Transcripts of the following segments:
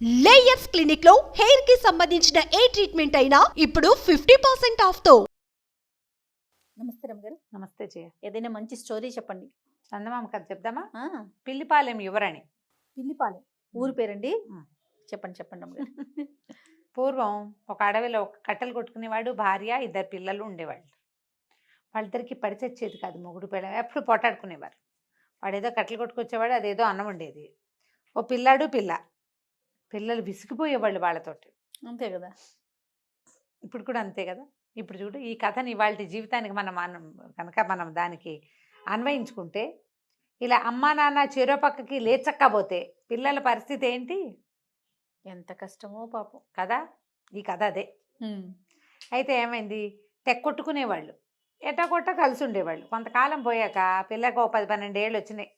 Layers clinic లో hair కి సంబంధించిన ఏ ట్రీట్మెంట్ అయినా ఇప్పుడు 50% ఆఫ్ తో. నమస్తే రమ్మగారు. నమస్తే జయ. ఏదైనా మంచి స్టోరీ చెప్పండి. చందమామ కథ చెప్దామా? ఆ, పిల్లిపాలెం యువరాణి. పిల్లిపాలెం ఊరు పేరండి. ఉమ్. చెప్పండి చెప్పండి రమ్మగారు. పూర్వం ఒక అడవిలో ఒక కట్టెలు కొట్టుకునేవాడు, భార్య, ఇద్దరు పిల్లలు ఉండేవాళ్ళు. వాళ్ళిద్దరికి పరిచచ్చేది కాదు, మొగుడు పిల్ల ఎప్పుడు పోటాడుకునేవారు. వాడేదో కట్టెలు కొట్టుకొచ్చేవాడు, అదేదో అన్నం ఉండేది. ఓ పిల్లాడు పిల్ల, పిల్లలు విసిగిపోయేవాళ్ళు వాళ్ళతోటి. అంతే కదా. ఇప్పుడు కూడా అంతే కదా. ఇప్పుడు చూడు, ఈ కథని ఇవాళ జీవితానికి మనం కనుక మనం దానికి అన్వయించుకుంటే, ఇలా అమ్మా నాన్న చెరో పక్కకి లేచక్కపోతే పిల్లల పరిస్థితి ఏంటి ఎంత కష్టమో పాపం కదా. ఈ కథ అదే. అయితే ఏమైంది, తెక్కొట్టుకునేవాళ్ళు, ఎట్టకొట్ట కలిసి ఉండేవాళ్ళు. కొంతకాలం పోయాక పిల్లకి ఓ 10-12 ఏళ్ళు వచ్చినాయి,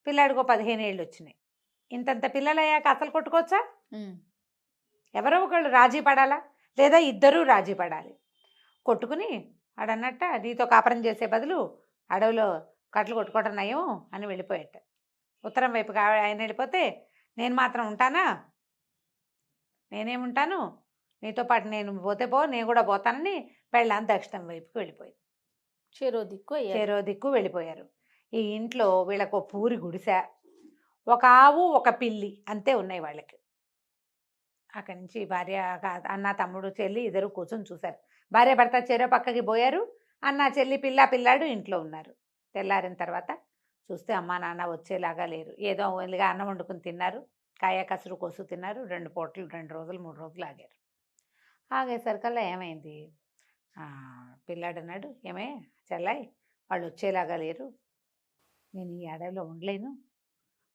పిల్లాడికో 15 ఏళ్ళు వచ్చినాయి. ఇంతంత పిల్లలు అయ్యాక అసలు కొట్టుకోవచ్చా? ఎవరో ఒకళ్ళు రాజీ పడాలా, లేదా ఇద్దరూ రాజీ పడాలి. కొట్టుకుని వాడన్నట్ట నీతో కాపురం చేసే బదులు అడవిలో కట్టలు కొట్టుకోవడం నయం అని వెళ్ళిపోయేట. ఉత్తరం వైపుకి ఆయన వెళ్ళిపోతే, నేను మాత్రం ఉంటానా, నేనేముంటాను, నీతో పాటు నేను పోతే పో, నేను కూడా పోతానని పెళ్ళాం దక్షిణం వైపుకి వెళ్ళిపోయింది. చెరో దిక్కు వెళ్ళిపోయారు. ఈ ఇంట్లో వీళ్ళకు పూరి గుడిసె, ఒక ఆవు, ఒక పిల్లి అంతే ఉన్నాయి వాళ్ళకి. అక్కడి నుంచి భార్య, అన్న, తమ్ముడు, చెల్లి ఇద్దరు కూర్చొని చూశారు. భార్య భర్త చెరో పక్కకి పోయారు. అన్న, చెల్లి, పిల్లాడు ఇంట్లో ఉన్నారు. తెల్లారిన తర్వాత చూస్తే అమ్మా నాన్న వచ్చేలాగా లేరు. ఏదో ఓన్లీగా అన్నం వండుకుని తిన్నారు, కాయ కసురు కోసు తిన్నారు. 2 పూటలు 2 రోజులు 3 రోజులు ఆగారు. ఆగేసరికల్లా ఏమైంది, పిల్లాడు అన్నాడు, ఏమే చెల్లాయి, వాళ్ళు వచ్చేలాగా లేరు, నేను ఈ అడవిలో ఉండలేను,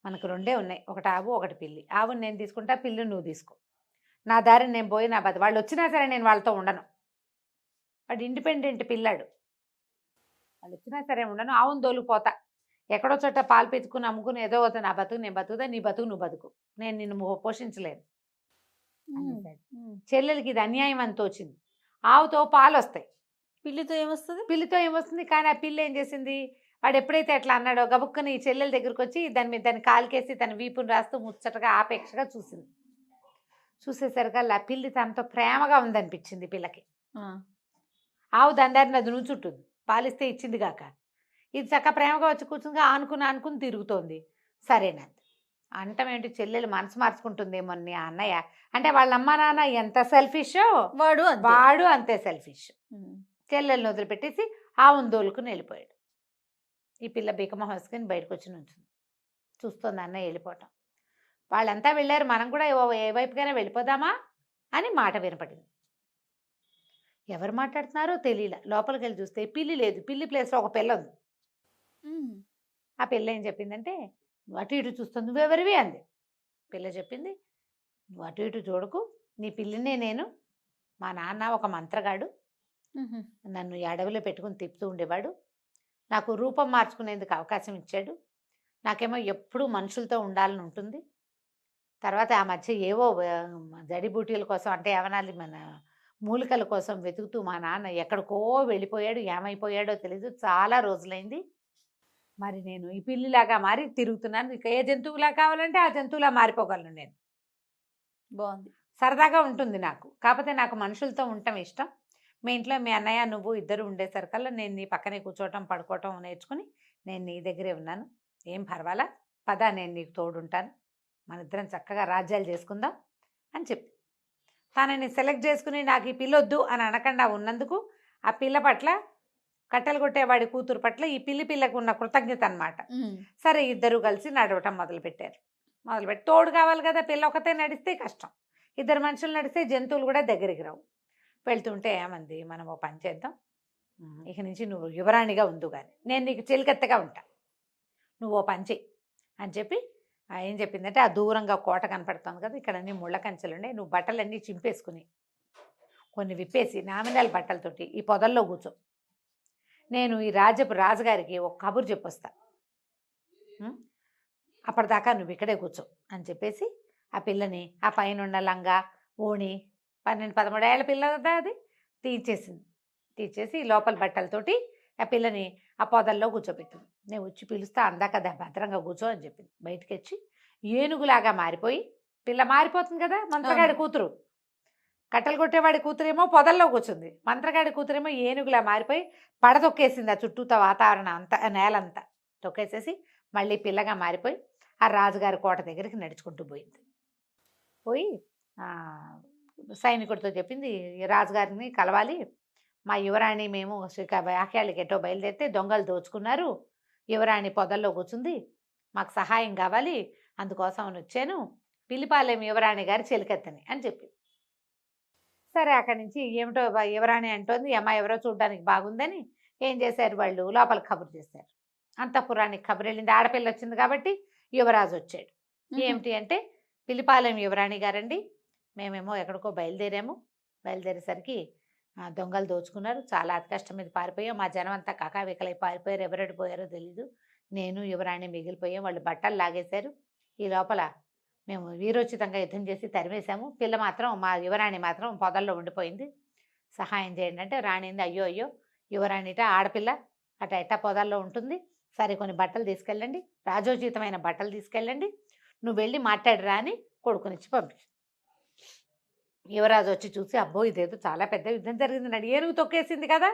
మనకు 2 ఉన్నాయి, ఒకటి ఆవు ఒకటి పిల్లి. ఆవుని నేను తీసుకుంటా, పిల్లి నువ్వు తీసుకో, నా దారిని నేను పోయి నా బతి, వాళ్ళు వచ్చినా సరే నేను వాళ్ళతో ఉండను. వాడు ఇండిపెండెంట్ పిల్లాడు, వాళ్ళు వచ్చినా సరే ఉండను, ఆవును దోలుకుపోతా, ఎక్కడో చోట పాలు పెట్టుకుని అమ్ముకుని ఏదో అవుతా, నా బతుకు నేను బతుకుతా, నీ బతుకు నువ్వు బతుకు, నేను నిన్ను పోషించలేను అనేసాడు. చెల్లెలకి ఇది అన్యాయం అని తోచింది. ఆవుతో పాలు వస్తాయి, పిల్లితో ఏమొస్తుంది? పిల్లితో ఏమొస్తుంది. కానీ ఆ పిల్లి ఏం చేసింది, వాడు ఎప్పుడైతే అట్లా అన్నాడో గబుక్కుని ఈ చెల్లెల దగ్గరికి వచ్చి దాన్ని కాలుకేసి తన వీపుని రాస్తూ ముచ్చటగా ఆపేక్షగా చూసింది. చూసేసరికల్లా పిల్లి తనతో ప్రేమగా ఉందనిపించింది పిల్లకి. ఆవు దండారిని అది నుంచుంటుంది, పాలిస్తే ఇచ్చింది కాక, ఇది చక్క ప్రేమగా వచ్చి కూర్చుని ఆనుకుని తిరుగుతోంది. సరేనంది అంటం ఏంటి, చెల్లెలు మనసు మార్చుకుంటుందేమో నీ అన్నయ్య అంటే, వాళ్ళ అమ్మ నాన్న ఎంత సెల్ఫిషో వాడు అంతే సెల్ఫిష్. చెల్లెల్ని వదిలిపెట్టేసి ఆవును దోలుకుని వెళ్ళిపోయాడు. ఈ పిల్ల బికమొహం వేసుకుని బయటకు వచ్చి నుంచుంది, చూస్తుంది అన్నయ్య వెళ్ళిపోవటం. వాళ్ళంతా వెళ్ళారు, మనం కూడా ఏ వైపుకైనా వెళ్ళిపోదామా అని మాట వినపడింది. ఎవరు మాట్లాడుతున్నారో తెలియలే. లోపలికి వెళ్ళి చూస్తే పిల్లి లేదు, పిల్లి ప్లేస్లో ఒక పిల్ల ఉంది. ఆ పిల్ల ఏం చెప్పిందంటే, నువ్వు అటు ఇటు చూస్తుంది, నువ్వెవరివి అంది. పిల్ల చెప్పింది, నువ్వు అటు ఇటు చూడకు, నీ పిల్లినే నేను, మా నాన్న ఒక మంత్రగాడు, నన్ను ఈ అడవిలో పెట్టుకుని తిప్పుతూ ఉండేవాడు, నాకు రూపం మార్చుకునేందుకు అవకాశం ఇచ్చాడు, నాకేమో ఎప్పుడూ మనుషులతో ఉండాలని ఉంటుంది. తర్వాత ఆ మధ్య ఏవో జడిబూటీల కోసం, అంటే ఏమనాలి, మన మూలికల కోసం వెతుకుతూ మా నాన్న ఎక్కడికో వెళ్ళిపోయాడు, ఏమైపోయాడో తెలీదు, చాలా రోజులైంది. మరి నేను ఈ పిల్లిలాగా మారి తిరుగుతున్నాను, ఇక ఏ జంతువులా కావాలంటే ఆ జంతువులా మారిపోగలను నేను. బాగుంది, సరదాగా ఉంటుంది నాకు, కాకపోతే నాకు మనుషులతో ఉండటం ఇష్టం. మీ ఇంట్లో మీ అన్నయ్య నువ్వు ఇద్దరు ఉండేసరికల్లా నేను నీ పక్కనే కూర్చోవటం పడుకోవటం నేర్చుకుని నేను నీ దగ్గరే ఉన్నాను, ఏం పర్వాలా, పద నేను నీకు తోడుంటాను, మన ఇద్దరం చక్కగా రాజ్యాలు చేసుకుందాం అని చెప్పి తనని సెలెక్ట్ చేసుకుని, నాకు ఈ పిల్లొద్దు అని అనకుండా ఉన్నందుకు ఆ పిల్ల పట్ల, కట్టెలు కొట్టేవాడి కూతురు పట్ల ఈ పిల్లకు ఉన్న కృతజ్ఞత అనమాట. సరే ఇద్దరు కలిసి నడవటం మొదలుపెట్టారు. మొదలుపెట్టి తోడు కావాలి కదా, పిల్ల ఒకతే నడిస్తే కష్టం, ఇద్దరు మనుషులు నడిస్తే జంతువులు కూడా దగ్గరికి రావు. వెళ్తుంటే ఏమంది, మనం ఓ పని చేద్దాం, ఇక నుంచి నువ్వు యువరాణిగా ఉండు, కానీ నేను నీకు చెలికత్తగా ఉంటా, నువ్వు ఓ పని చెయ్యి అని చెప్పి ఏం చెప్పిందంటే, ఆ దూరంగా కోట కనపడుతుంది కదా, ఇక్కడ అన్ని ముళ్ళ కంచెలు ఉన్నాయి, నువ్వు బట్టలన్నీ చింపేసుకుని కొన్ని విప్పేసి నామినల్ బట్టలతోటి ఈ పొదల్లో కూర్చో, నేను ఈ రాజుగారికి ఒక కబురు చెప్పొస్తా, అప్పటిదాకా నువ్వు ఇక్కడే కూర్చో అని చెప్పేసి ఆ పిల్లని ఆ పైన ఉన్న లంగా ఓణి 12-13 ఏళ్ల పిల్ల కదా అది తీసేసి లోపల బట్టలతోటి ఆ పిల్లని ఆ పొదల్లో కూర్చోబెట్టింది. నేను వచ్చి పిలుస్తా అందాక భద్రంగా కూర్చో అని చెప్పింది. బయటికి వచ్చి ఏనుగులాగా మారిపోయి పిల్ల మారిపోతుంది కదా, మంత్రగాడి కూతురు. కట్టెలు కొట్టేవాడి కూతురేమో పొదల్లో కూర్చుంది, మంత్రగాడి కూతురేమో ఏనుగులా మారిపోయి పడతొక్కేసింది ఆ చుట్టూతో వాతావరణం అంతా, నేలంతా తొక్కేసేసి మళ్ళీ పిల్లగా మారిపోయి ఆ రాజుగారి కోట దగ్గరికి నడుచుకుంటూ పోయింది. పోయి సైనికుడితో చెప్పింది, "ఈ రాజుగారిని కలవాలి, మా యువరాణి మేము వ్యాఖ్యాలకి ఎటో బయలుదేరితే దొంగలు దోచుకున్నారు, యువరాణి పొదల్లో కూర్చుంది, మాకు సహాయం కావాలి, అందుకోసం అని వచ్చాను, పిల్లిపాలెం యువరాణి గారి చెలికత్తని" అని చెప్పింది. సరే అక్కడి నుంచి ఏమిటో యువరాణి అంటోంది, ఈ అమ్మాయి ఎవరో చూడడానికి బాగుందని ఏం చేశారు వాళ్ళు, లోపలికి కబురు చేశారు. అంతఃపురానికి కబురు వెళ్ళింది, ఆడపిల్ల వచ్చింది కాబట్టి యువరాజు వచ్చాడు. ఏమిటి అంటే, పిల్లిపాలెం యువరాణి గారండి, మేమేమో ఎక్కడికో బయలుదేరేసరికి దొంగలు దోచుకున్నారు, చాలా అతి కష్టం మీద పారిపోయాం, మా జనం అంతా కకావికలై పారిపోయారు, ఎవరెడు పోయారో తెలీదు, నేను యువరాణి మిగిలిపోయాం, వాళ్ళు బట్టలు లాగేశారు, ఈ లోపల మేము వీరోచితంగా యుద్ధం చేసి తరిమేశాము, పిల్ల మాత్రం మా యువరాణి మాత్రం పొదల్లో ఉండిపోయింది, సహాయం చేయండి అంటే రాణింది, అయ్యో యువరాణిట ఆడపిల్ల అట ఎట్టా పొదల్లో ఉంటుంది, సరే కొన్ని బట్టలు తీసుకెళ్ళండి, రాజోచితమైన బట్టలు తీసుకెళ్ళండి, నువ్వు వెళ్ళి మాట్లాడరా అని కొడుకునిచ్చి పంపి. యువరాజు వచ్చి చూసి, అబ్బో ఇదేదో చాలా పెద్ద యుద్ధం జరిగింది, ఏనుగు తొక్కేసింది కదా,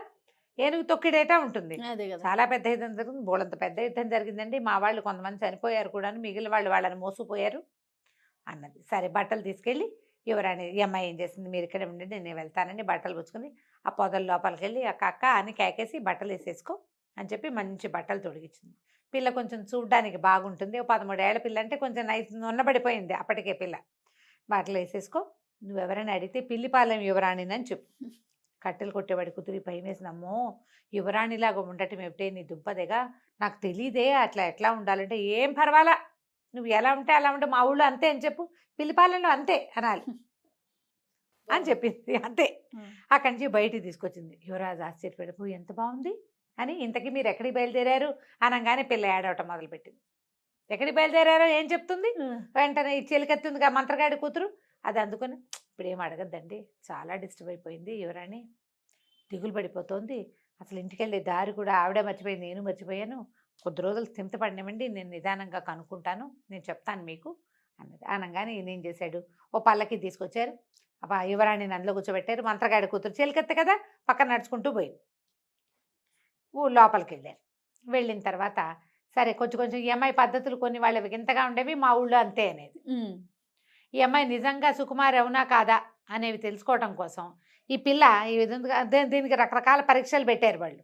ఏనుగు తొక్కిడేటా ఉంటుంది, అదే కదా. చాలా పెద్ద యుద్ధం జరిగింది, బోళంత పెద్ద యుద్ధం జరిగిందండి, మా వాళ్ళు కొంతమంది చనిపోయారు కూడా, మిగిలిన వాళ్ళు వాళ్ళని మోసుకుపోయారు అన్నది. సరే బట్టలు తీసుకెళ్ళి యువరాణి, ఈ అమ్మాయి ఏం చేసింది, మీరు ఇక్కడ ఉండండి నేను వెళ్తానని బట్టలు పుచ్చుకుని ఆ పొదల లోపలికి వెళ్ళి అక్క అని కేకేసి బట్టలు వేసేసుకో అని చెప్పి మంచి బట్టలు తొడిగించింది. పిల్ల కొంచెం చూడ్డానికి బాగుంటుంది, 13 ఏళ్ల పిల్ల అంటే కొంచెం ఉన్నబడిపోయింది అప్పటికే పిల్ల. బట్టలు వేసేసుకో, నువ్వెవరైనా అడిగితే పిల్లిపాలెం యువరాణిని చెప్పు. కట్టెలు కొట్టేవాడి కుదిరి భయం వేసింది, అమ్మో యువరాణిలాగా ఉండటం ఏమిటే నీ దుంపదేగా, నాకు తెలియదే అట్లా ఎట్లా ఉండాలంటే, ఏం పర్వాలా నువ్వు ఎలా ఉంటే అలా ఉంటే, మా ఊళ్ళో అంతే అని చెప్పు, పిల్లిపాలెంలో అంతే అనాలి అని చెప్పింది. అంతే. అక్కడి నుంచి బయటికి తీసుకొచ్చింది. యువరాజు ఆశ్చర్యపడిపో, ఎంత బాగుంది అని. ఇంతకీ మీరు ఎక్కడికి బయలుదేరారు అనగానే పిల్ల ఏడవటం మొదలుపెట్టింది. ఎక్కడికి బయలుదేరారో ఏం చెప్తుంది, వెంటనే ఈ చెలికెత్తుందిగా మంత్రగాడి కూతురు, అది అందుకొని, ఇప్పుడు ఏం అడగద్దండి, చాలా డిస్టర్బ్ అయిపోయింది యువరాణి, దిగులు పడిపోతుంది, అసలు ఇంటికి వెళ్ళే దారి కూడా ఆవిడే మర్చిపోయింది, నేను మర్చిపోయాను, కొద్ది రోజులు స్థిమిత పడినవండి, నేను నిదానంగా కనుక్కుంటాను, నేను చెప్తాను మీకు అన్నది. అనగానే ఈయన ఏం చేశాడు, ఓ పల్లకి తీసుకొచ్చారు, యువరాణిని అందులో కూర్చోబెట్టారు, మంత్రగాడి కూతురు చెలికెత్త కదా పక్కన నడుచుకుంటూ పోయింది. ఊళ్ళో లోపలికి వెళ్ళారు. వెళ్ళిన తర్వాత సరే కొంచెం ఈ అమ్మాయి పద్ధతులు కొన్ని వాళ్ళవి వింతగా ఉండేవి, మా ఊళ్ళో అంతే అనేది. ఈ అమ్మాయి నిజంగా సుకుమారి అవునా కాదా అనేవి తెలుసుకోవడం కోసం ఈ పిల్ల ఈ విధంగా దీనికి రకరకాల పరీక్షలు పెట్టారు వాళ్ళు.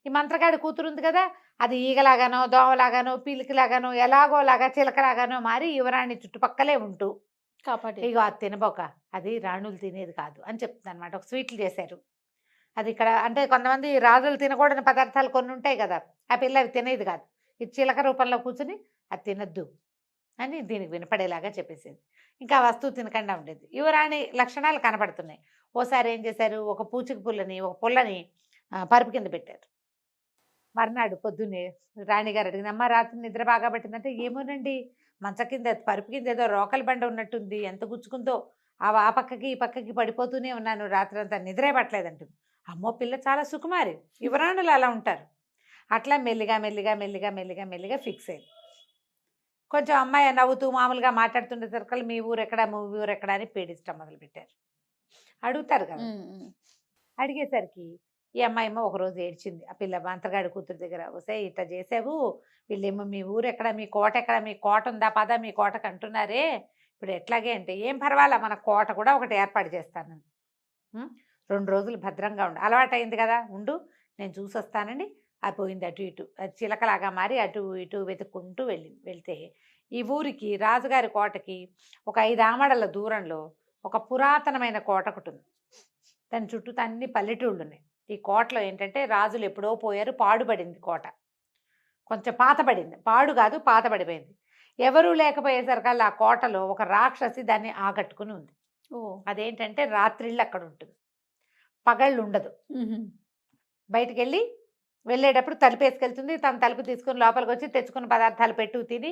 ఈ మంత్రగాడి కూతురు ఉంది కదా, అది ఈగలాగానో దోమలాగానో పీలికలాగానో ఎలాగోలాగా చిలకలాగానో మారి యువరాణి చుట్టుపక్కలే ఉంటూ కాపాడి, ఇగో అది తినబోక, అది రాణులు తినేది కాదు అని చెప్తుంది అనమాట. ఒక స్వీట్లు చేశారు, అది ఇక్కడ అంటే కొంతమంది రాజులు తినకూడని పదార్థాలు కొన్ని ఉంటాయి కదా, ఆ పిల్ల అవి తినేది కాదు, ఇది చిలక రూపంలో కూర్చుని అది తినద్దు అని దీనికి వినపడేలాగా చెప్పేసేది. ఇంకా ఆ వస్తువు తినకుండా ఉండేది. యువరాణి లక్షణాలు కనపడుతున్నాయి. ఓసారి ఏం చేశారు, ఒక పూచిక పుల్లని పరుపు కింద పెట్టారు. మర్నాడు పొద్దున్నే రాణిగారు అడిగింది, అమ్మ రాత్రి నిద్ర బాగా పట్టిందంటే, ఏమోనండి మంచ కింద పరుపు కింద ఏదో రోకల బండ ఉన్నట్టుంది, ఎంత గుచ్చుకుందో, ఆ పక్కకి ఈ పక్కకి పడిపోతూనే ఉన్నాను, రాత్రి అంతా నిద్రే పట్టలేదంటుంది. అమ్మో పిల్ల చాలా సుకుమారి, యువరాణులు అలా ఉంటారు. అట్లా మెల్లిగా ఫిక్స్ అయింది. కొంచెం అమ్మాయి నవ్వుతూ మామూలుగా మాట్లాడుతుండే సరికల్ మీ ఊరు ఎక్కడ అని పీడించడం మొదలుపెట్టారు. అడుగుతారు కదా, అడిగేసరికి ఈ అమ్మాయి ఏమో ఒకరోజు ఏడ్చింది. ఆ పిల్ల మంత్రగాడి కూతురు దగ్గర, వస్తే ఇట్లా చేసావు, వీళ్ళేమో మీ ఊరు ఎక్కడ, మీ కోట ఎక్కడ, మీ కోట ఉందా పదా మీ కోటకు అంటున్నారే, ఇప్పుడు ఎట్లాగే అంటే, ఏం పర్వాలా మన కోట కూడా ఒకటి ఏర్పాటు చేస్తాను, 2 రోజులు భద్రంగా ఉండు, అలవాటు అయింది కదా ఉండు, నేను చూసొస్తానండి. అది పోయింది అటు ఇటు, అది చిలకలాగా మారి అటు ఇటు వెతుక్కుంటూ వెళ్తే ఈ ఊరికి రాజుగారి కోటకి ఒక 5 ఆమడల దూరంలో ఒక పురాతనమైన కోట ఒకటి ఉంది. దాని చుట్టూ అన్ని పల్లెటూళ్ళు ఉన్నాయి. ఈ కోటలో ఏంటంటే రాజులు ఎప్పుడో పోయారు, పాడుపడింది కోట, కొంచెం పాతబడింది, పాడు కాదు పాతబడిపోయింది. ఎవరూ లేకపోయేసరికల్లా ఆ కోటలో ఒక రాక్షసి దాన్ని ఆకట్టుకుని ఉంది. అదేంటంటే రాత్రిళ్ళు అక్కడ ఉంటుంది, పగళ్ళు ఉండదు. బయటికి వెళ్ళేటప్పుడు తలుపేసుకెళ్తుంది, తన తలుపు తీసుకుని లోపలికి వచ్చి తెచ్చుకున్న పదార్థాలు పెట్టు తిని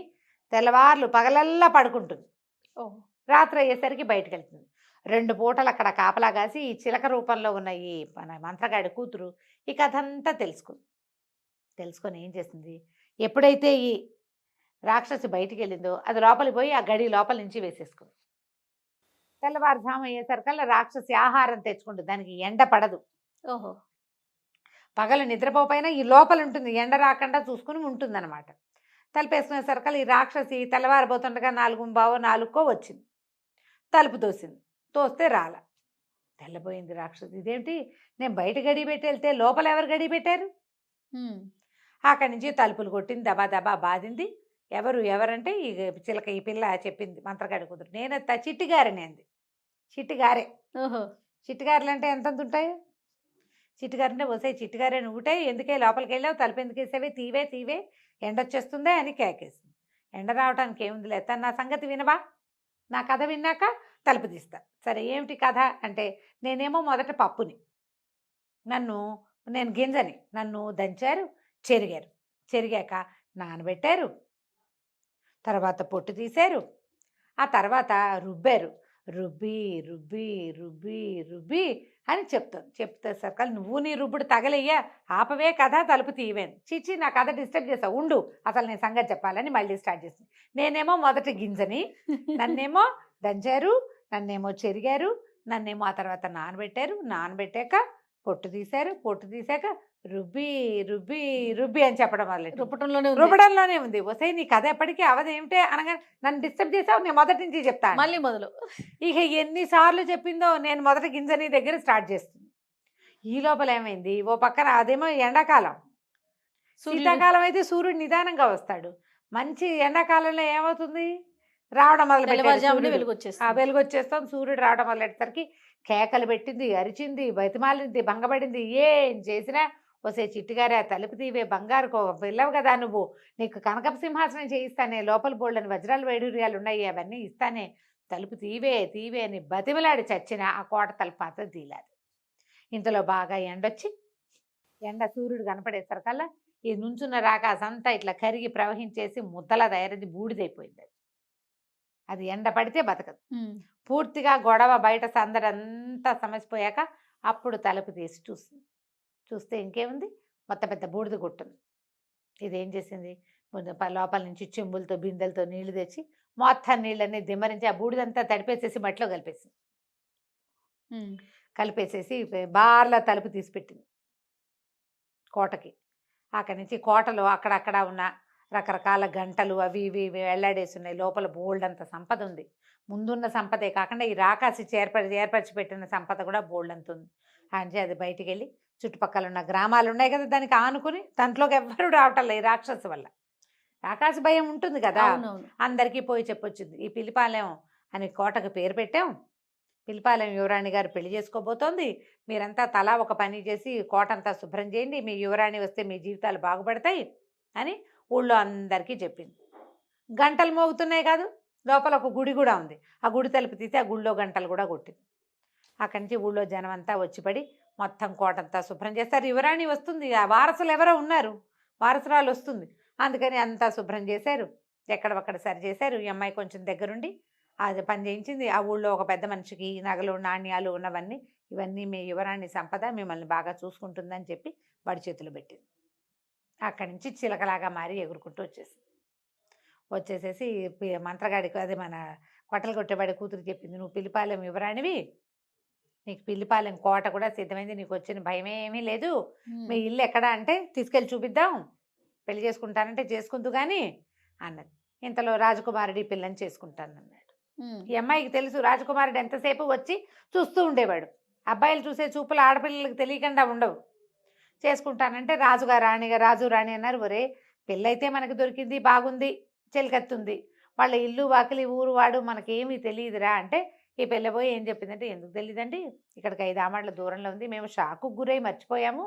తెల్లవార్లు పగలల్లా పడుకుంటుంది. రాత్రి అయ్యేసరికి బయటకు వెళ్తుంది. 2 పూటలు అక్కడ కాపలా కాసి ఈ చిలక రూపంలో ఉన్న ఈ మన మంత్రగాడి కూతురు ఈ కథ అంతా తెలుసుకొని ఏం చేసింది, ఎప్పుడైతే ఈ రాక్షసి బయటికి వెళ్ళిందో అది లోపలికి పోయి ఆ గడి లోపల నుంచి వేసేసుకుంది. తెల్లవారుజాము అయ్యేసరికల్లా రాక్షసి ఆహారం తెచ్చుకుంటుంది. దానికి ఎండ పడదు. ఓహో. పగలు నిద్రపోపైనా ఈ లోపల ఉంటుంది, ఎండ రాకుండా చూసుకుని ఉంటుందన్నమాట. తలుపేసుకునేసరికల్లా ఈ రాక్షసి తెల్లవారిపోతుండగా 4:15 4కో వచ్చింది. తలుపు తోసింది. తోస్తే రాల. తెల్లబోయింది రాక్షసి. ఇదేంటి, నేను బయట గడి పెట్టి వెళ్తే లోపల ఎవరు గడి పెట్టారు? అక్కడి నుంచి తలుపులు కొట్టింది, దబా దబా బాధింది. ఎవరంటే ఈ చిలక, ఈ పిల్ల చెప్పింది, మంత్రగాడి కూతురు. నేను చిట్టిగారిని అంది. చిట్టిగారే. ఓహో. చిట్టిగారులు అంటే ఎంత ఉంటాయి? చిట్టిగారంటే వసే చిట్టిగారే నువ్వుటే, ఎందుకే లోపలికి వెళ్ళావు, తలుపు ఎందుకు వేసావే, తీవే ఎండొచ్చేస్తుందే అని కేకేసింది. ఎండ రావడానికి ఏముంది లేదు, నా సంగతి వినవా, నా కథ విన్నాక తలుపు తీస్తా. సరే ఏమిటి కథ అంటే, నేనేమో మొదట పప్పుని, నేను గింజని, నన్ను దంచారు, చెరిగాక నానబెట్టారు, తర్వాత పొట్టు తీశారు, ఆ తర్వాత రుబ్బారు, రుబ్బి రుబ్బి రుబ్బి రుబ్బి అని చెప్తే సర్కల్ నువ్వు నీ రుబ్బుడు తగలయ్యా, ఆపవే కథ, తలుపు తీవేను. చీచి నా కథ డిస్టర్బ్ చేసావు, ఉండు అసలు నేను సంగతి చెప్పాలని మళ్ళీ స్టార్ట్ చేసింది. నేనేమో మొదటి గింజని, నన్నేమో దంచారు, నన్నేమో చెరిగారు, నన్నేమో ఆ తర్వాత నానబెట్టాక పొట్టు తీశాక రుబ్బి రుబ్బి రుబ్బి అని చెప్పడం వల్ల రుబ్బడంలోనే ఉంది. వసే నీ కథ ఎప్పటికీ అవదేమిటే అనగా నన్ను డిస్టర్బ్ చేసావు, నేను మొదటి నుంచి చెప్తాను మళ్ళీ మొదలు. ఇక ఎన్నిసార్లు చెప్పిందో, నేను మొదటి గింజని దగ్గర స్టార్ట్ చేస్తుంది. ఈ లోపల ఏమైంది, ఓ పక్కన అదేమో ఎండాకాలం, శీతాకాలం అయితే సూర్యుడు నిదానంగా వస్తాడు. మంచి ఎండాకాలంలో ఏమవుతుంది, రావడం మొదలు వెలుగొచ్చేస్తాం. సూర్యుడు రావడం మొదలెట్టేసరికి కేకలు పెట్టింది, అరిచింది, బతిమాలింది, భంగపడింది. ఏం చేసినా వసే చిట్టిగారే తలుపు తీవే, బంగారు పిల్లవు కదా నువ్వు, నీకు కనకపు సింహాసనం చేయిస్తానే, లోపల బోళ్ళని వజ్రాలు వైడూర్యాలు ఉన్నాయి, అవన్నీ ఇస్తానే, తలుపు తీవే అని బతిమలాడి చచ్చిన ఆ కోట తలుపు మాత్రం తీయలేదు. ఇంతలో బాగా ఎండొచ్చి, సూర్యుడు కనపడేసరికల్లా ఈ నుంచున్న రాకాశ అంతా ఇట్లా కరిగి ప్రవహించేసి ముద్దలా తయారైంది, బూడిదైపోయింది. అది ఎండ పడితే బతకదు. పూర్తిగా గొడవ బయట సందడంతా సమసిపోయాక అప్పుడు తలుపు తీసి చూస్తే ఇంకేముంది, మొత్తం పెద్ద బూడిద కొట్టుంది. ఇదేం చేసింది, లోపల నుంచి చెంబులతో బిందెలతో నీళ్లు తెచ్చి మొత్తం నీళ్ళన్నీ దిమ్మరించి ఆ బూడిదంతా తడిపేసేసి మట్టిలో కలిపేసేసి బార్లా తలుపు తీసిపెట్టింది కోటకి. అక్కడి నుంచి కోటలో అక్కడక్కడ ఉన్న రకరకాల గంటలు అవి ఇవి వెళ్లాడేసి ఉన్నాయి. లోపల బోల్డ్ అంత సంపద ఉంది. ముందున్న సంపదే కాకుండా ఈ రాకాసి ఏర్పరిచి పెట్టిన సంపద కూడా బోల్డ్ అంత ఉంది. అంటే అది బయటికి వెళ్ళి చుట్టుపక్కల ఉన్న గ్రామాలు ఉన్నాయి కదా, దానికి ఆనుకుని దాంట్లోకి ఎవ్వరూ రావటం లేదు. ఈ రాక్షసు వల్ల రాకాసి భయం ఉంటుంది కదా, అందరికీ పోయి చెప్పొచ్చింది. ఈ పిల్లిపాలెం అని కోటకు పేరు పెట్టాం, పిల్లిపాలెం యువరాణి గారు పెళ్లి చేసుకోబోతోంది, మీరంతా తలా ఒక పని చేసి కోట అంతా శుభ్రం చేయండి, మీ యువరాణి వస్తే మీ జీవితాలు బాగుపడతాయి అని ఊళ్ళో అందరికీ చెప్పింది. గంటలు మోగుతున్నాయి కాదు, లోపల ఒక గుడి కూడా ఉంది. ఆ గుడి తలుపు తీసి ఆ గుడిలో గంటలు కూడా కొట్టింది. అక్కడి నుంచి ఊళ్ళో జనం అంతా వచ్చిపడి మొత్తం కోటంతా శుభ్రం చేస్తారు. యువరాణి వస్తుంది, ఆ వారసులు ఎవరో ఉన్నారు, వారసురాలు వస్తుంది, అందుకని అంతా శుభ్రం చేశారు, ఎక్కడొక్కడ సరి చేశారు. ఈ అమ్మాయి కొంచెం దగ్గరుండి అది పని చేయించింది. ఆ ఊళ్ళో ఒక పెద్ద మనిషికి నగలు నాణ్యాలు ఉన్నవన్నీ, ఇవన్నీ మీ యువరాణి సంపద, మిమ్మల్ని బాగా చూసుకుంటుందని చెప్పి వాడి చేతులు పెట్టింది. అక్కడి నుంచి చిలకలాగా మారి ఎగురుకుంటూ వచ్చేసేసి మంత్రగాడికి, అదే మన కొట్టలు కొట్టేవాడి కూతురు చెప్పింది, నువ్వు పిల్లిపాలెం యువరాణివి, నీకు పిల్లిపాలెం కోట కూడా సిద్ధమైంది, నీకు వచ్చిన భయమేమీ లేదు, మీ ఇల్లు ఎక్కడ అంటే తీసుకెళ్ళి చూపిద్దాం, పెళ్లి చేసుకుంటానంటే చేసుకుందు కానీ అన్నది. ఇంతలో రాజకుమారుడి పిల్లని చేసుకుంటానన్నాడు. ఈ అమ్మాయికి తెలుసు రాజకుమారుడు ఎంతసేపు వచ్చి చూస్తూ ఉండేవాడు, అబ్బాయిలు చూసే చూపులు ఆడపిల్లలకు తెలియకుండా ఉండవు. చేసుకుంటానంటే రాజు రాణి అన్నారు. ఒరే పెళ్ళైతే మనకి దొరికింది, బాగుంది, చెలికత్తుంది, వాళ్ళ ఇల్లు వాకిలి ఊరు వాడు మనకేమీ తెలియదురా అంటే, ఈ పెళ్ళబోయి ఏం చెప్పిందంటే, ఎందుకు తెలియదండి, ఇక్కడికి 5 ఆమడ్ల దూరంలో ఉంది, మేము షాకు గురై మర్చిపోయాము,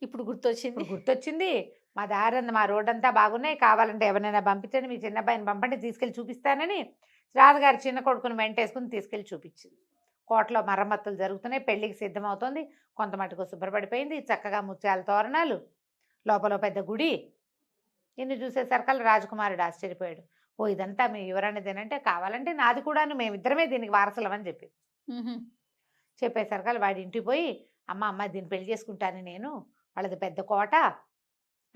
ఇప్పుడు గుర్తొచ్చింది, మా దారంతా మా రోడ్డంతా బాగున్నాయి, కావాలంటే ఎవరైనా పంపించండి, మీ చిన్న అబ్బాయిని పంపండి, తీసుకెళ్ళి చూపిస్తానని రాజుగారి చిన్న కొడుకుని వెంటేసుకుని తీసుకెళ్ళి చూపించింది. కోటలో మరమ్మతులు జరుగుతున్నాయి, పెళ్లికి సిద్ధమవుతోంది, కొంత మటుకు శుభ్రపడిపోయింది, చక్కగా ముత్యాల తోరణాలు, లోపల పెద్ద గుడి. ఇన్ని చూసేసరికల్లా రాజకుమారుడు ఆశ్చర్యపోయాడు. ఓ ఇదంతా మీ యువరాణిదేనంటే, కావాలంటే నాది కూడాను, మేమిద్దరమే దీనికి వారసులమని చెప్పింది. చెప్పేసరికల్లా వాడి ఇంటికి పోయి, అమ్మ దీన్ని పెళ్లి చేసుకుంటాను నేను, వాళ్ళది పెద్ద కోట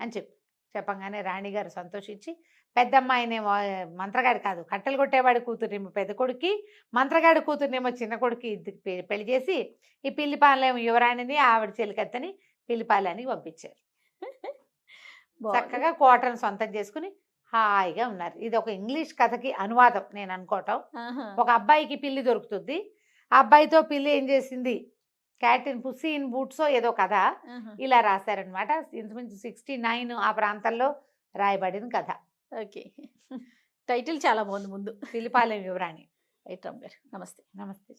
అని చెప్పి చెప్పంగానే రాణిగారు సంతోషించి పెద్దమ్మాయినేమో మంత్రగాడి కాదు కట్టెలు కొట్టేవాడి కూతుర్నేమో పెద్ద కొడుక్కి, మంత్రగాడి కూతుర్నేమో చిన్న కొడుక్కి పెళ్లి చేసి ఈ పిల్లిపాలెం యువరాణిని ఆవిడ చెలికత్తని పిల్లిపాలెనికి పంపించారు. బాగుంది. చక్కగా కోటను సొంతం చేసుకుని హాయిగా ఉన్నారు. ఇది ఒక ఇంగ్లీష్ కథకి అనువాదం నేను అనుకోవటం. ఆహా. ఒక అబ్బాయికి పిల్లి దొరుకుతుంది, ఆ అబ్బాయితో పిల్లి ఏం చేసింది, క్యాట్ ఇన్ పుస్సీ ఇన్ బూట్సో ఏదో కథ ఆహా. ఇలా రాశారనమాట. ఇంచుమించు 69 ఆ ప్రాంతంలో రాయబడిన కథ. ఓకే. టైటిల్ చాలా బాగుంది ముందు. పిల్లిపాలెం యువరాణి. రైట్ రామ్ గారు, నమస్తే. నమస్తే.